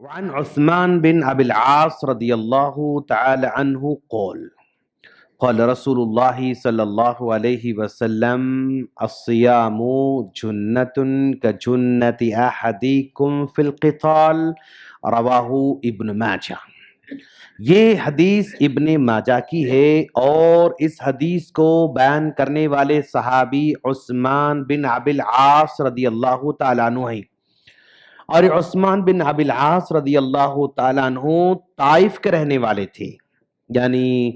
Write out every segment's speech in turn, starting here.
وعن عثمان بن أبي العاص رضي الله تعالى عنه قال رسول الله صلى الله عليه وسلم الصيام جنة كجنة أحدكم في القتال رواہ ابن ماجہ۔ یہ حدیث ابن ماجہ کی ہے اور اس حدیث کو بیان کرنے والے صحابی عثمان بن ابی العاص رضی اللہ تعالیٰ عنہ ہیں، اور عثمان بن ابی العاص رضی اللہ تعالیٰ عنہ طائف کے رہنے والے تھے، یعنی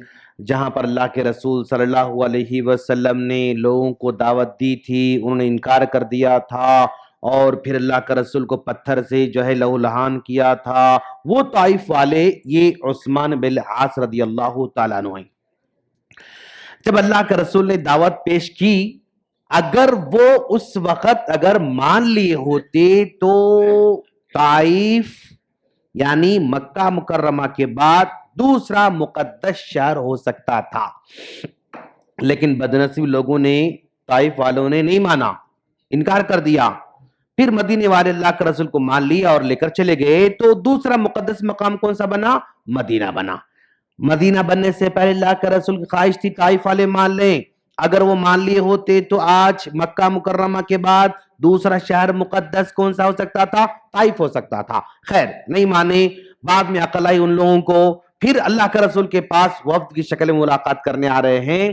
جہاں پر اللہ کے رسول صلی اللہ علیہ وسلم نے لوگوں کو دعوت دی تھی، انہوں نے انکار کر دیا تھا اور پھر اللہ کے رسول کو پتھر سے جو ہے لہو لہان کیا تھا، وہ طائف والے یہ عثمان بن العاص رضی اللہ تعالیٰ عنہ ہیں۔ جب اللہ کے رسول نے دعوت پیش کی، اگر وہ اس وقت اگر مان لیے ہوتے تو طائف یعنی مکہ مکرمہ کے بعد دوسرا مقدس شہر ہو سکتا تھا، لیکن بدنصیب لوگوں نے، طائف والوں نے نہیں مانا، انکار کر دیا۔ پھر مدینے والے اللہ کے رسول کو مان لیا اور لے کر چلے گئے، تو دوسرا مقدس مقام کون سا بنا؟ مدینہ بنا۔ مدینہ بننے سے پہلے اللہ کے رسول کی خواہش تھی طائف والے مان لیں، اگر وہ مان لیے ہوتے تو آج مکہ مکرمہ کے بعد دوسرا شہر مقدس کون سا ہو سکتا تھا؟ طائف ہو سکتا تھا۔ خیر نہیں مانے، بعد میں عقل آئی ان لوگوں کو، پھر اللہ کے رسول کے پاس وفد کی شکل میں ملاقات کرنے آ رہے ہیں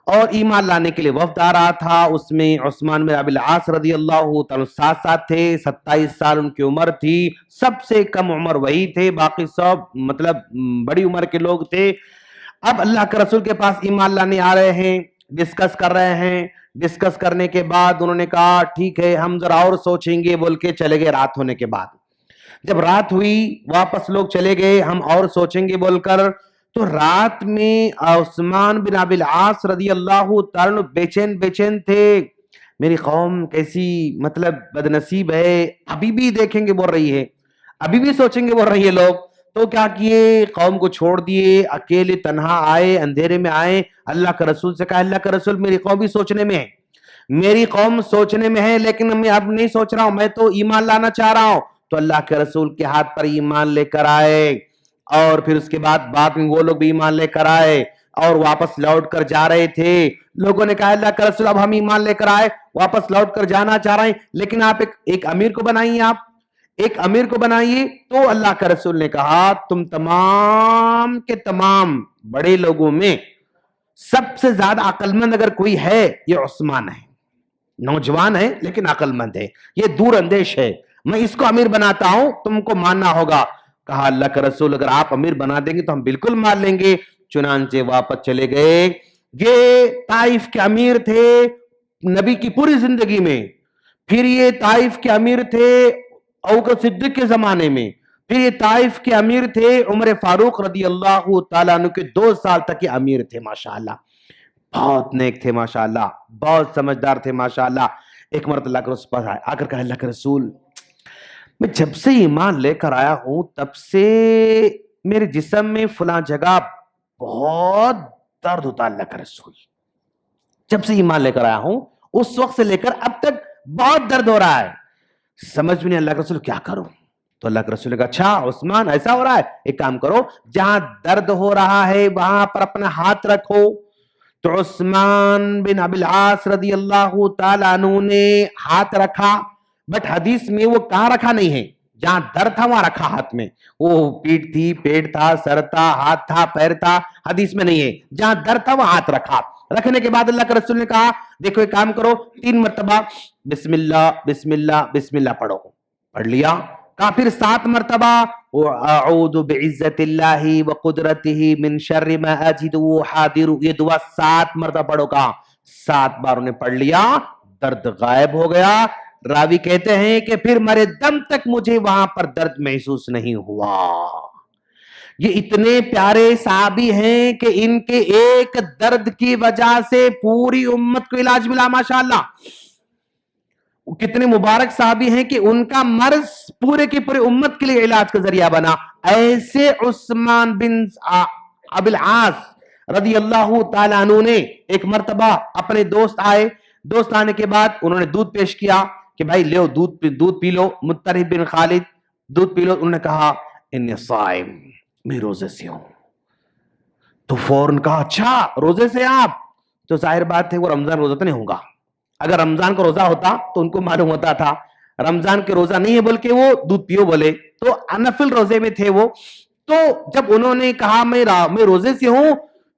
اور ایمان لانے کے لیے وفد آ رہا تھا۔ اس میں عثمان بن ابی العاص رضی اللہ تعالیٰ ساتھ تھے، 27 سال ان کی عمر تھی، سب سے کم عمر وہی تھے، باقی سب مطلب بڑی عمر کے لوگ تھے۔ اب اللہ کے رسول کے پاس ایمان لانے آ رہے ہیں، ڈسکس کر رہے ہیں، ڈسکس کرنے کے بعد انہوں نے کہا ٹھیک ہے ہم ذرا اور سوچیں گے بول کے چلے گئے۔ رات ہونے کے بعد جب رات ہوئی واپس لوگ چلے گئے ہم اور سوچیں گے بول کر، تو رات میں عثمان بن ابی العاص رضی اللہ تعالیٰ بے چین تھے، میری قوم کیسی مطلب بدنصیب ہے، ابھی بھی دیکھیں گے بول رہی ہے، ابھی بھی سوچیں گے بول رہی ہے لوگ۔ تو کیا کیے، قوم کو چھوڑ دیے، اکیلے تنہا آئے، اندھیرے میں آئے، اللہ کے رسول سے کہا اللہ کے رسول میری قوم بھی سوچنے میں ہے، میری قوم سوچنے میں ہے، لیکن میں اب نہیں سوچ رہا ہوں، میں تو ایمان لانا چاہ رہا ہوں۔ تو اللہ کے رسول کے ہاتھ پر ایمان لے کر آئے، اور پھر اس کے بعد میں وہ لوگ بھی ایمان لے کر آئے اور واپس لوٹ کر جا رہے تھے۔ لوگوں نے کہا اللہ کے رسول اب ہم ایمان لے کر آئے، واپس لوٹ کر جانا چاہ رہے ہیں، لیکن آپ ایک امیر کو بنائیے، آپ ایک امیر کو بنائیے۔ تو اللہ کے رسول نے کہا تم تمام کے تمام بڑے لوگوں میں سب سے زیادہ عقل مند اگر کوئی ہے یہ عثمان ہے، نوجوان ہے لیکن عقل مند ہے، یہ دور اندیش ہے، میں اس کو امیر بناتا ہوں، تم کو ماننا ہوگا۔ کہا اللہ کے رسول اگر آپ امیر بنا دیں گے تو ہم بالکل مان لیں گے۔ چنانچہ واپس چلے گئے۔ یہ طائف کے امیر تھے نبی کی پوری زندگی میں، پھر یہ طائف کے امیر تھے ابوبکر صدیق کے زمانے میں، پھر یہ طائف کے امیر تھے عمر فاروق رضی اللہ تعالیٰ عنہ کے 2 سال تک یہ امیر تھے۔ ماشاءاللہ بہت نیک تھے، ماشاءاللہ بہت سمجھدار تھے، ماشاءاللہ۔ ایک مرتبہ اللہ کے رسول پاس آئے، آ کر کہا اللہ کے رسول میں جب سے ایمان لے کر آیا ہوں تب سے میرے جسم میں فلاں جگہ بہت درد ہوتا ہے، اللہ کا رسول جب سے ایمان لے کر آیا ہوں اس وقت سے لے کر اب تک بہت درد ہو رہا ہے، سمجھ میں نہیں اللہ کا رسول کیا کروں۔ تو اللہ کے رسول نے کہا اچھا عثمان ایسا ہو رہا ہے، ایک کام کرو جہاں درد ہو رہا ہے وہاں پر اپنا ہاتھ رکھو۔ تو عثمان بن ابی العاص رضی اللہ تعالیٰ عنہ نے ہاتھ رکھا، بٹ حدیث میں وہ کہاں رکھا نہیں ہے، جہاں درد تھا وہاں رکھا ہاتھ میں، وہ پیٹ تھی، پیٹ تھا، سر تھا، ہاتھ تھا، پیر تھا، حدیث میں نہیں ہے، جہاں درد تھا وہاں ہاتھ رکھا۔ رکھنے کے بعد اللہ کے رسول نے کہا دیکھو ایک کام کرو 3 مرتبہ بسم اللہ بسم اللہ بسم اللہ پڑھو، پڑھ لیا۔ کہا پھر 7 مرتبہ اعوذ بعزت اللہ وقدرتہ من شر ما اجد وحاذر، یہ دعا 7 مرتبہ پڑھو۔ کہا 7 بار انہیں پڑھ لیا، درد غائب ہو گیا۔ راوی کہتے ہیں کہ پھر مرے دم تک مجھے وہاں پر درد محسوس نہیں ہوا۔ یہ اتنے پیارے صحابی ہیں کہ ان کے ایک درد کی وجہ سے پوری امت کو علاج ملا، ماشاءاللہ۔ کتنے مبارک صحابی ہیں کہ ان کا مرض پورے کی پورے امت کے لیے علاج کا ذریعہ بنا۔ ایسے عثمان بن ابی العاص رضی اللہ تعالیٰ عنہ نے ایک مرتبہ اپنے دوست آئے، دوست آنے کے بعد انہوں نے دودھ پیش کیا کہ بھائی لو دودھ پی لو۔ مطرف بن خالد دودھ پی لو. انہوں نے کہا انی صائم, میں روزے سے ہوں. تو فوراً کہا اچھا روزے سے آپ, تو ظاہر بات ہے وہ رمضان روزہ تو نہیں ہوگا. اگر رمضان کا روزہ ہوتا تو ان کو معلوم ہوتا تھا رمضان کے روزہ نہیں ہے بول کے وہ دودھ پیو بولے, تو نفل روزے میں تھے وہ. تو جب انہوں نے کہا میں روزے سے ہوں,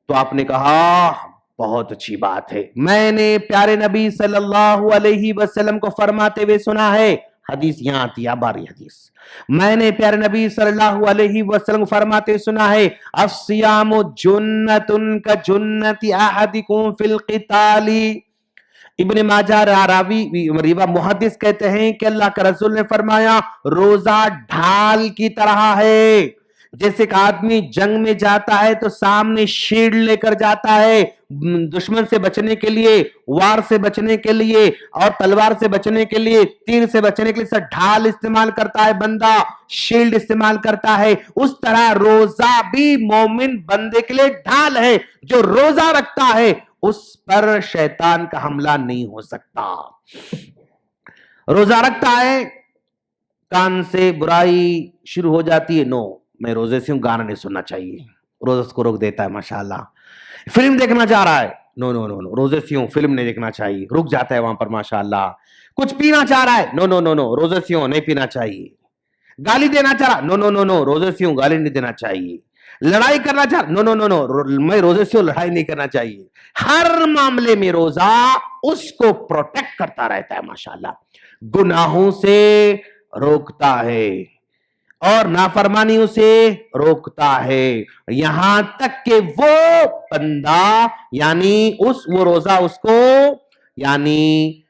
تو آپ نے کہا بہت اچھی بات ہے, میں نے پیارے نبی صلی اللہ علیہ وسلم کو فرماتے ہوئے سنا ہے. حدیث یہاں آتی ہے, باری حدیث, میں نے پیارے نبی صلی اللہ علیہ وسلم فرماتے سنا ہے الصیام جنۃ کجنۃ احدکم فی القتال. ابن ماجہ راوی محدث کہتے ہیں کہ اللہ کے رسول نے فرمایا روزہ ڈھال کی طرح ہے. جیسے کہ آدمی جنگ میں جاتا ہے تو سامنے شیلڈ لے کر جاتا ہے دشمن سے بچنے کے لیے, وار سے بچنے کے لیے, اور تلوار سے بچنے کے لیے, تیر سے بچنے کے لیے ڈھال استعمال کرتا ہے بندہ, شیلڈ استعمال کرتا ہے. اس طرح روزہ بھی مومن بندے کے لیے ڈھال ہے. جو روزہ رکھتا ہے اس پر شیطان کا حملہ نہیں ہو سکتا. روزہ رکھتا ہے, کان سے برائی شروع ہو جاتی ہے, نو میں روزے سے ہوں, گانا نہیں سننا چاہیے, روزہ کو روک دیتا ہے. ماشاءاللہ فلم دیکھنا چاہ رہا ہے, نو نو نو نو, روزے سے ہوں, فلم نہیں دیکھنا چاہیے, رک جاتا ہے وہاں پر. ماشاءاللہ کچھ پینا چاہ رہا ہے, نو نو نو نو, روزے سے ہوں, نہیں پینا چاہیے. گالی دینا چاہ رہا, نو نو نو نو, روزے سے ہوں, گالی نہیں دینا چاہیے. لڑائی کرنا چاہ رہا, نو نو نو نو, میں روزے سے ہوں, لڑائی نہیں کرنا چاہیے. ہر معاملے میں روزہ اس کو پروٹیکٹ کرتا رہتا ہے. ماشاءاللہ گناہوں سے روکتا ہے اور نافرمانیوں سے روکتا ہے, یہاں تک کہ وہ بندہ یعنی وہ روزہ اس کو یعنی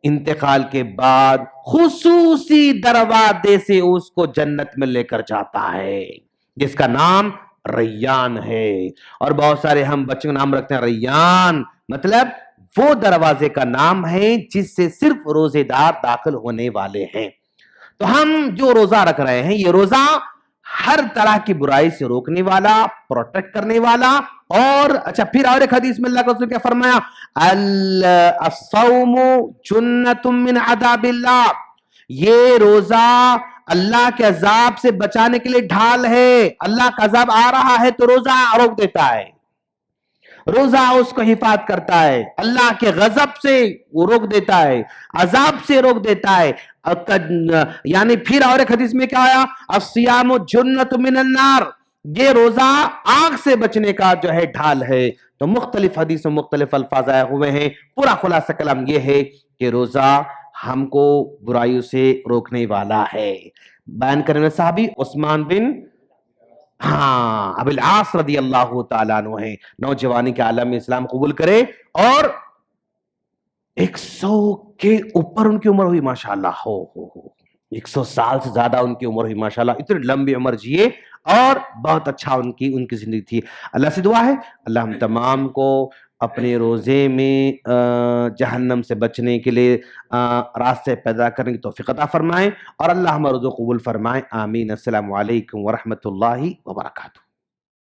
انتقال کے بعد خصوصی دروازے سے اس کو جنت میں لے کر جاتا ہے, جس کا نام ریان ہے. اور بہت سارے ہم بچوں کا نام رکھتے ہیں ریان, مطلب وہ دروازے کا نام ہے جس سے صرف روزے دار داخل ہونے والے ہیں. تو ہم جو روزہ رکھ رہے ہیں یہ روزہ ہر طرح کی برائی سے روکنے والا, پروٹیکٹ کرنے والا. اور اچھا پھر اور ایک حدیث میں اللہ کا رسول کیا فرمایا, الصوم جنۃ من عذاب اللہ, یہ روزہ اللہ کے عذاب سے بچانے کے لیے ڈھال ہے. اللہ کا عذاب آ رہا ہے تو روزہ روک دیتا ہے, روزہ اس کو حفاظت کرتا ہے, اللہ کے غضب سے وہ روک دیتا ہے, عذاب سے روک دیتا ہے. یعنی پھر اور ایک حدیث میں کیا آیا, الصیام جنۃ من النار, یہ روزہ آگ سے بچنے کا جو ہے ڈھال ہے. تو مختلف حدیث میں مختلف الفاظ آئے ہوئے ہیں. پورا خلاصہ کلام یہ ہے کہ روزہ ہم کو برائیوں سے روکنے والا ہے. بیان کرنے والے صحابی عثمان بن ابی العاص رضی اللہ تعالیٰ عنہ ہے. نوجوانی کے عالم میں اسلام قبول کرے اور 100 کے اوپر ان کی عمر ہوئی. ماشاءاللہ ہو 100 سال سے زیادہ ان کی عمر ہوئی. ماشاءاللہ اتنی لمبی عمر جیے اور بہت اچھا ان کی زندگی تھی. اللہ سے دعا ہے اللہ ہم تمام کو اپنے روزے میں جہنم سے بچنے کے لیے راستے پیدا کرنے کی توفیق عطا فرمائیں, اور اللہ ہمارا روزہ قبول فرمائیں. آمین. السلام علیکم ورحمۃ اللہ وبرکاتہ.